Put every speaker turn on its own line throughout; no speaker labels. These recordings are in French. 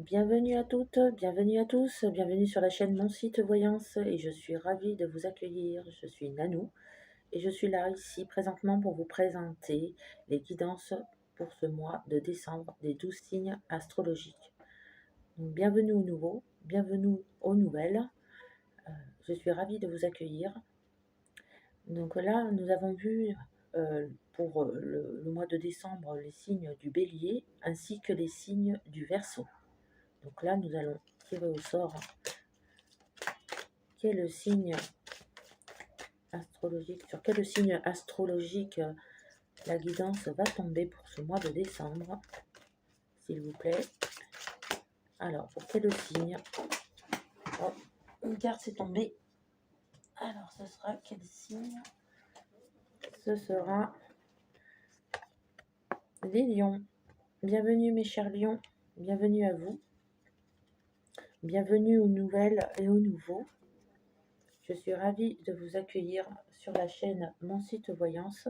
Bienvenue à toutes, bienvenue à tous, bienvenue sur la chaîne Mon Site Voyance et je suis ravie de vous accueillir. Je suis Nanou et je suis là ici présentement pour vous présenter les guidances pour ce mois de décembre des 12 signes astrologiques. Donc, bienvenue aux nouveaux, bienvenue aux nouvelles. Je suis ravie de vous accueillir. Donc là, nous avons vu pour le mois de décembre les signes du Bélier ainsi que les signes du Verseau. Donc là, nous allons tirer au sort quel signe astrologique, sur quel signe astrologique la guidance va tomber pour ce mois de décembre, s'il vous plaît. Alors, pour quel signe? Oh, une carte s'est tombée. Alors, ce sera quel signe? Ce sera les lions. Bienvenue mes chers lions, bienvenue à vous. Bienvenue aux nouvelles et aux nouveaux. Je suis ravie de vous accueillir sur la chaîne Mon Site Voyance.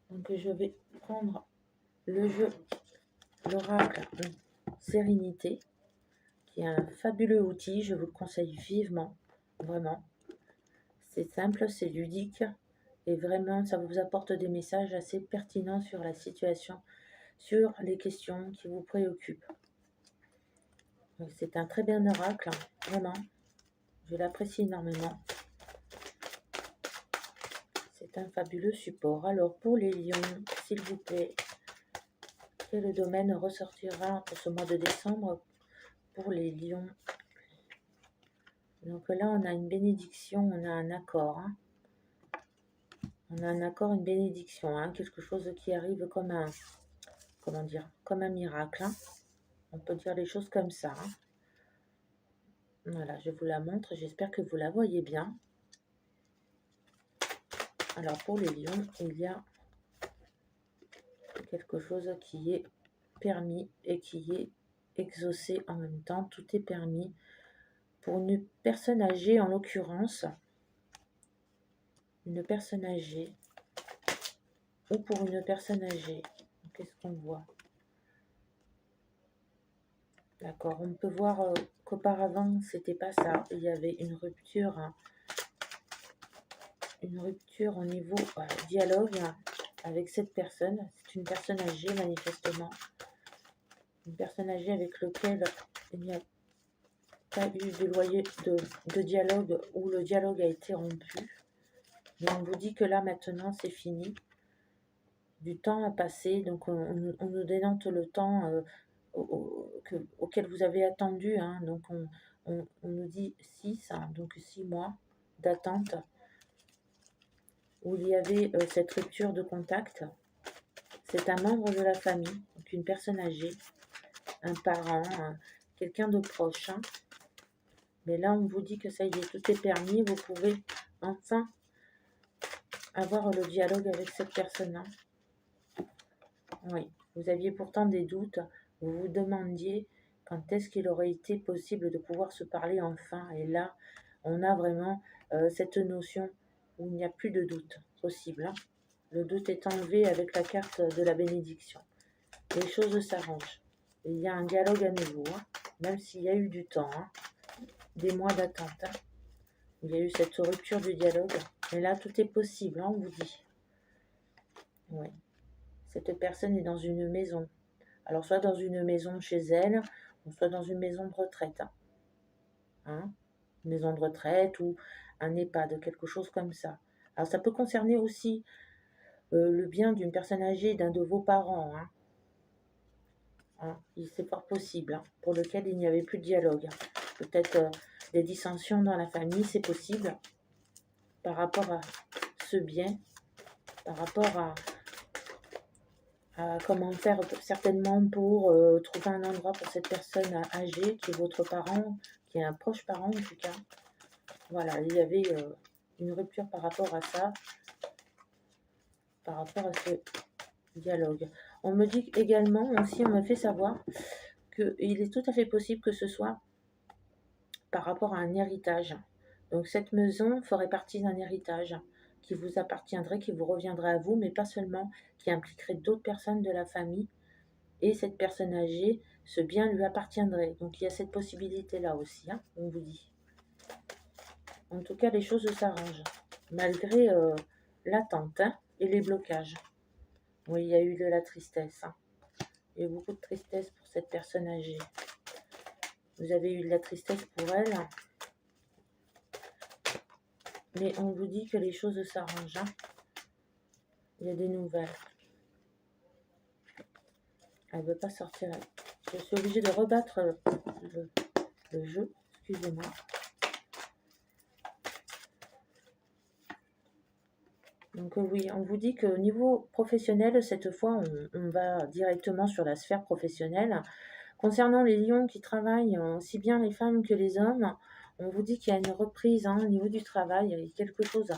Donc je vais prendre le jeu, l'oracle Sérénité, qui est un fabuleux outil, je vous le conseille vivement, vraiment. C'est simple, c'est ludique, et vraiment ça vous apporte des messages assez pertinents sur la situation, sur les questions qui vous préoccupent. C'est un très bien oracle, vraiment, je l'apprécie énormément. C'est un fabuleux support. Alors pour les lions, s'il vous plaît, quel domaine ressortira pour ce mois de décembre pour les lions? Donc là, on a une bénédiction, on a un accord. On a un accord, une bénédiction, quelque chose qui arrive comme un, comment dire, comme un miracle. On peut dire les choses comme ça. Voilà, je vous la montre, j'espère que vous la voyez bien. Alors pour les lions, il y a quelque chose qui est permis et qui est exaucé en même temps. Tout est permis. Pour une personne âgée, en l'occurrence, une personne âgée, ou pour une personne âgée, qu'est-ce qu'on voit? D'accord, on peut voir qu'auparavant, c'était pas ça. Il y avait une rupture au niveau dialogue avec cette personne. C'est une personne âgée, manifestement. Une personne âgée avec laquelle il n'y a pas eu de dialogue, ou le dialogue a été rompu. Mais on vous dit que là, maintenant, c'est fini. Du temps a passé, donc on nous dénote le temps auquel vous avez attendu. Donc on nous dit 6, donc 6 mois d'attente, où il y avait cette rupture de contact. C'est un membre de la famille, donc une personne âgée, un parent, quelqu'un de proche. Mais là, on vous dit que ça y est, tout est permis. Vous pouvez enfin avoir le dialogue avec cette personne-là. Oui, vous aviez pourtant des doutes. Vous vous demandiez quand est-ce qu'il aurait été possible de pouvoir se parler enfin. Et là, on a vraiment cette notion où il n'y a plus de doute possible. Le doute est enlevé avec la carte de la bénédiction. Les choses s'arrangent. Il y a un dialogue à nouveau, même s'il y a eu du temps, des mois d'attente. Il y a eu cette rupture du dialogue. Mais là, tout est possible, on vous dit. Oui. Cette personne est dans une maison. Alors, soit dans une maison chez elle, ou soit dans une maison de retraite. Une maison de retraite ou un EHPAD, quelque chose comme ça. Alors, ça peut concerner aussi le bien d'une personne âgée, d'un de vos parents. C'est fort possible, pour lequel il n'y avait plus de dialogue. Peut-être des dissensions dans la famille, c'est possible, par rapport à ce bien, par rapport à comment faire certainement pour trouver un endroit pour cette personne âgée qui est votre parent, qui est un proche parent en tout cas. Voilà, il y avait une rupture par rapport à ça, par rapport à ce dialogue. On me dit également, aussi on me fait savoir qu'il est tout à fait possible que ce soit par rapport à un héritage. Donc cette maison ferait partie d'un héritage qui vous appartiendrait, qui vous reviendrait à vous, mais pas seulement, qui impliquerait d'autres personnes de la famille et cette personne âgée, ce bien lui appartiendrait. Donc il y a cette possibilité-là aussi, hein, on vous dit. En tout cas, les choses s'arrangent, malgré l'attente, hein, et les blocages. Oui, il y a eu de la tristesse. Hein. Il y a eu beaucoup de tristesse pour cette personne âgée. Vous avez eu de la tristesse pour elle. Mais on vous dit que les choses s'arrangent. Hein. Il y a des nouvelles. Elle ne veut pas sortir. Je suis obligée de rebattre le jeu. Excusez-moi. Donc oui, on vous dit qu'au niveau professionnel, cette fois, on va directement sur la sphère professionnelle. Concernant les lions qui travaillent, aussi bien les femmes que les hommes, on vous dit qu'il y a une reprise, hein, au niveau du travail. Il y a quelque chose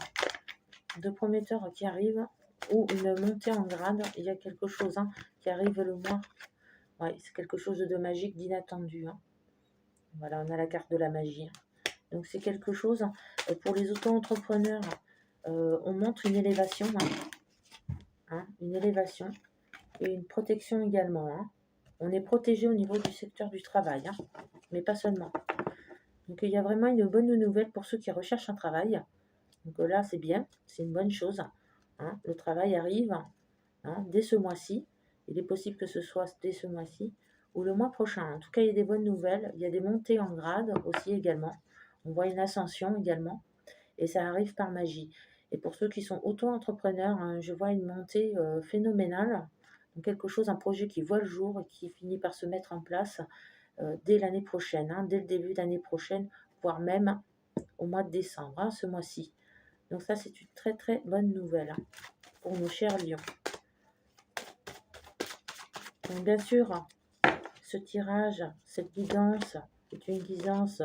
de prometteur qui arrive, ou une montée en grade. Il y a quelque chose, hein, qui arrive le mois. Ouais, c'est quelque chose de magique, d'inattendu. Hein. Voilà, on a la carte de la magie. Hein. Donc c'est quelque chose, pour les auto-entrepreneurs, on montre une élévation, hein. Hein, une élévation et une protection également. Hein. On est protégé au niveau du secteur du travail, hein, mais pas seulement. Donc il y a vraiment une bonne nouvelle pour ceux qui recherchent un travail. Donc là, c'est bien, c'est une bonne chose. Hein. Le travail arrive, hein, dès ce mois-ci. Il est possible que ce soit dès ce mois-ci ou le mois prochain. En tout cas, il y a des bonnes nouvelles. Il y a des montées en grade aussi également. On voit une ascension également. Et ça arrive par magie. Et pour ceux qui sont auto-entrepreneurs, hein, je vois une montée phénoménale. Donc quelque chose, un projet qui voit le jour et qui finit par se mettre en place dès l'année prochaine, hein, dès le début d'année prochaine, voire même au mois de décembre, hein, ce mois-ci. Donc ça, c'est une très très bonne nouvelle, hein, pour nos chers lions. Donc bien sûr, ce tirage, cette guidance est une guidance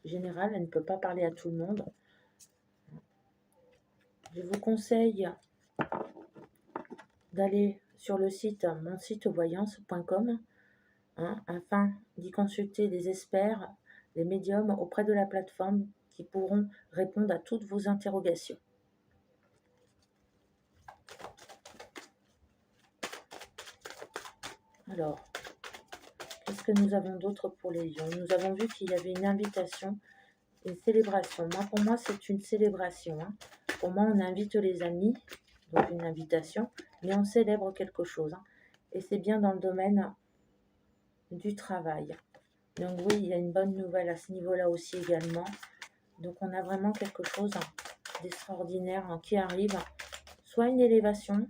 générale, elle ne peut pas parler à tout le monde. Je vous conseille d'aller sur le site monsitevoyance.com, hein, afin d'y consulter des experts, des médiums auprès de la plateforme qui pourront répondre à toutes vos interrogations. Alors, qu'est-ce que nous avons d'autre pour les lions? Nous avons vu qu'il y avait une invitation, une célébration. Pour moi, c'est une célébration. Hein. Pour moi, on invite les amis, donc une invitation, mais on célèbre quelque chose. Hein. Et c'est bien dans le domaine du travail. Donc oui, il y a une bonne nouvelle à ce niveau-là aussi également. Donc on a vraiment quelque chose d'extraordinaire, hein, qui arrive. Soit une élévation,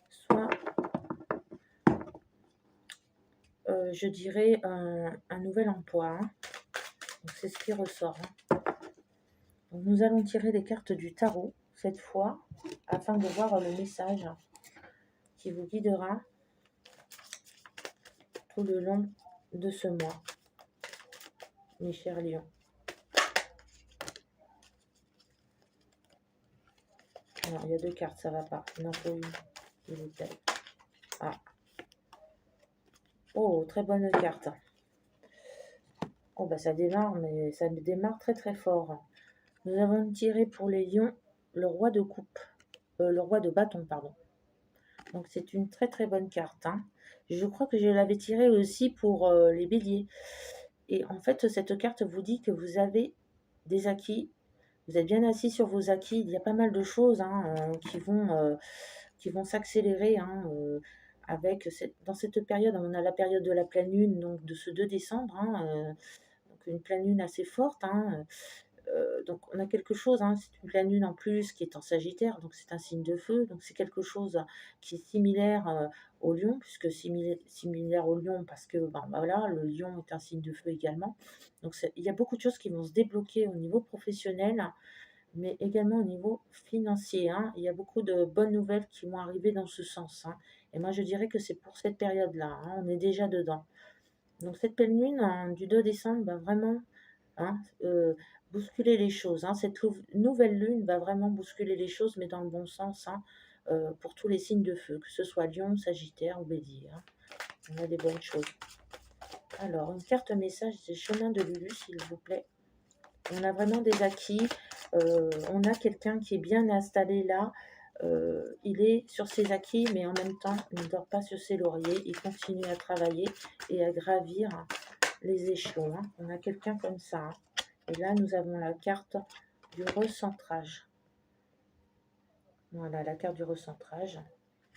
soit, je dirais, un nouvel emploi. Hein. C'est ce qui ressort. Hein. Donc nous allons tirer les cartes du tarot, cette fois, afin de voir le message qui vous guidera tout le long de ce mois, mes chers lions. Alors, il y a deux cartes, ça va pas. Il en faut une. Il est tel. Ah. Oh, très bonne carte. Oh, bah ça démarre, mais ça démarre très très fort. Nous avons tiré pour les lions le roi de coupe. Le roi de bâton, pardon. Donc c'est une très très bonne carte. Hein. Je crois que je l'avais tiré aussi pour les béliers. Et en fait, cette carte vous dit que vous avez des acquis. Vous êtes bien assis sur vos acquis. Il y a pas mal de choses, hein, qui vont s'accélérer, hein, dans cette période. On a la période de la pleine lune, donc de ce 2 décembre. Hein, donc une pleine lune assez forte. Hein, donc on a quelque chose, hein, c'est une pleine lune en plus qui est en Sagittaire, donc c'est un signe de feu, donc c'est quelque chose qui est similaire au lion, puisque similaire au lion parce que voilà, le lion est un signe de feu également. Donc il y a beaucoup de choses qui vont se débloquer au niveau professionnel, mais également au niveau financier. Hein. Il y a beaucoup de bonnes nouvelles qui vont arriver dans ce sens. Hein. Et moi je dirais que c'est pour cette période-là, hein, on est déjà dedans. Donc cette pleine lune du 2 décembre va vraiment, hein, bousculer les choses. Hein. Cette nouvelle lune va vraiment bousculer les choses, mais dans le bon sens, hein, pour tous les signes de feu, que ce soit Lion, Sagittaire ou Bélier. Hein. On a des bonnes choses. Alors, une carte message des chemins de Lulu, s'il vous plaît. On a vraiment des acquis. On a quelqu'un qui est bien installé là. Il est sur ses acquis, mais en même temps, il ne dort pas sur ses lauriers. Il continue à travailler et à gravir les échelons, hein. On a quelqu'un comme ça, hein. Et là, nous avons la carte du recentrage. Voilà, la carte du recentrage.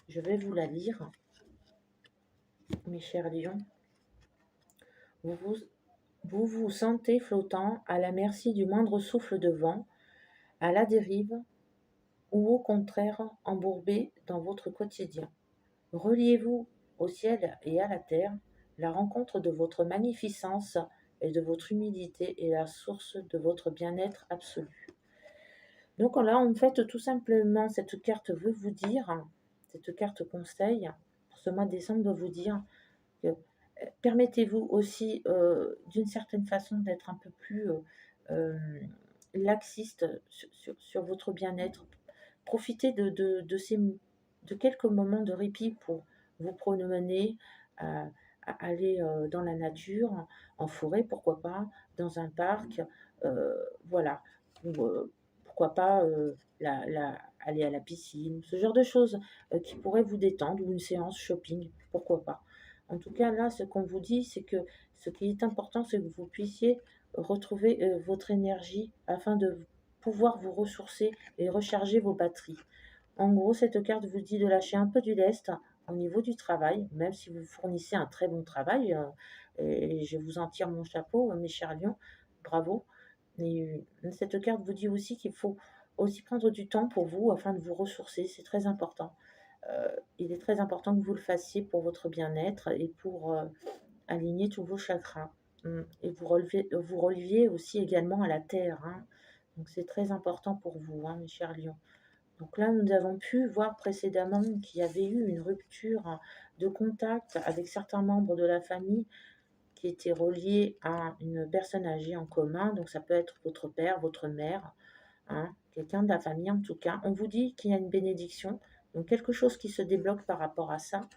Je vais vous la lire, mes chers lions. Vous vous sentez flottant à la merci du moindre souffle de vent, à la dérive, ou au contraire embourbé dans votre quotidien. Reliez-vous au ciel et à la terre. La rencontre de votre magnificence et de votre humilité est la source de votre bien-être absolu. Donc là, en fait, tout simplement, cette carte veut vous dire, cette carte conseil pour ce mois de décembre doit vous dire que permettez-vous aussi, d'une certaine façon, d'être un peu plus euh, laxiste sur votre bien-être. Profitez de quelques moments de répit pour vous promener, à aller dans la nature, en forêt, pourquoi pas, dans un parc, voilà. Ou, pourquoi pas aller à la piscine, ce genre de choses qui pourraient vous détendre, ou une séance shopping, pourquoi pas. En tout cas, là, ce qu'on vous dit, c'est que ce qui est important, c'est que vous puissiez retrouver votre énergie afin de pouvoir vous ressourcer et recharger vos batteries. En gros, cette carte vous dit de lâcher un peu du lest au niveau du travail, même si vous fournissez un très bon travail, et je vous en tire mon chapeau, mes chers lions, bravo. Et cette carte vous dit aussi qu'il faut aussi prendre du temps pour vous afin de vous ressourcer, c'est très important. Il est très important que vous le fassiez pour votre bien-être et pour aligner tous vos chakras. Et vous reliez aussi également à la terre, hein. Donc c'est très important pour vous, hein, mes chers lions. Donc là, nous avons pu voir précédemment qu'il y avait eu une rupture de contact avec certains membres de la famille qui étaient reliés à une personne âgée en commun. Donc ça peut être votre père, votre mère, hein, quelqu'un de la famille en tout cas. On vous dit qu'il y a une bénédiction, donc quelque chose qui se débloque par rapport à ça.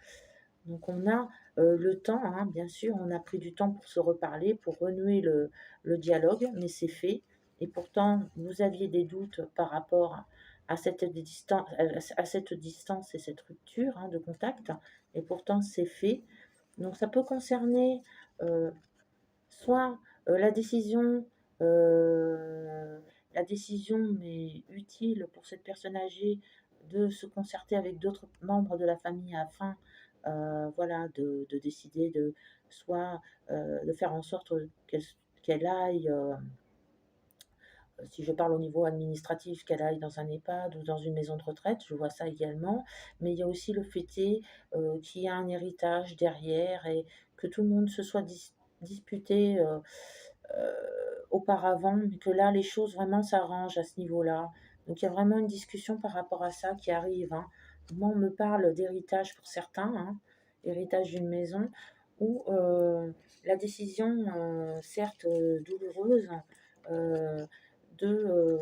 Donc on a le temps, hein, bien sûr, on a pris du temps pour se reparler, pour renouer le dialogue, mais c'est fait. Et pourtant, vous aviez des doutes par rapport à cette distance et cette rupture, hein, de contact, et pourtant c'est fait. Donc ça peut concerner euh, soit euh, la décision, mais utile pour cette personne âgée, de se concerter avec d'autres membres de la famille afin, voilà, de décider de soit de faire en sorte qu'elle aille, si je parle au niveau administratif, qu'elle aille dans un EHPAD ou dans une maison de retraite, je vois ça également. Mais il y a aussi le fait qu'il y a un héritage derrière et que tout le monde se soit disputé euh, auparavant, mais que là, les choses vraiment s'arrangent à ce niveau-là. Donc il y a vraiment une discussion par rapport à ça qui arrive, hein. Moi, on me parle d'héritage pour certains, hein, héritage d'une maison, ou la décision, certes douloureuse, euh, de,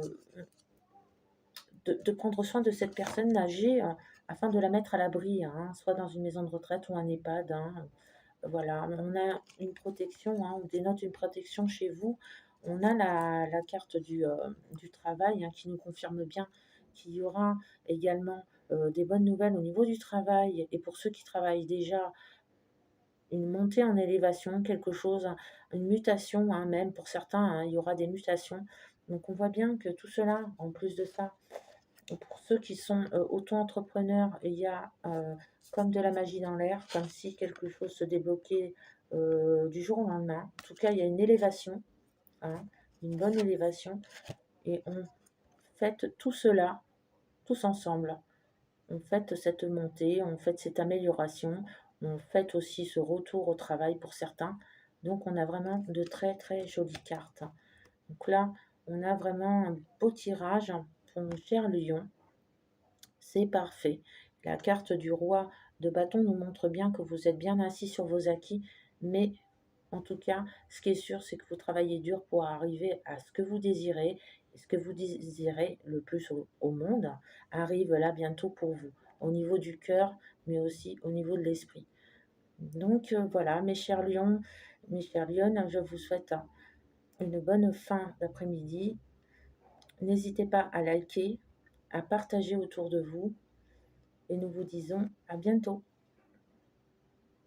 de prendre soin de cette personne âgée, afin de la mettre à l'abri, hein, soit dans une maison de retraite ou un EHPAD, hein. Voilà, on a une protection, hein, on dénote une protection chez vous. On a la carte du travail, hein, qui nous confirme bien qu'il y aura également des bonnes nouvelles au niveau du travail. Et pour ceux qui travaillent déjà, une montée en élévation, quelque chose, une mutation, hein, même pour certains, hein, il y aura des mutations. Donc on voit bien que tout cela, en plus de ça, pour ceux qui sont auto-entrepreneurs, il y a comme de la magie dans l'air, comme si quelque chose se débloquait du jour au lendemain. En tout cas, il y a une élévation, hein, une bonne élévation, et on fait tout cela, tous ensemble. On fait cette montée, on fait cette amélioration, on fait aussi ce retour au travail pour certains. Donc on a vraiment de très très jolies cartes. Donc là, on a vraiment un beau tirage pour mon cher lion. C'est parfait. La carte du roi de bâton nous montre bien que vous êtes bien assis sur vos acquis, mais en tout cas, ce qui est sûr, c'est que vous travaillez dur pour arriver à ce que vous désirez, et ce que vous désirez le plus au monde arrive là bientôt pour vous, au niveau du cœur, mais aussi au niveau de l'esprit. Donc voilà, mes chers lions, mes chères lionnes, je vous souhaite une bonne fin d'après-midi. N'hésitez pas à liker, à partager autour de vous. Et nous vous disons à bientôt.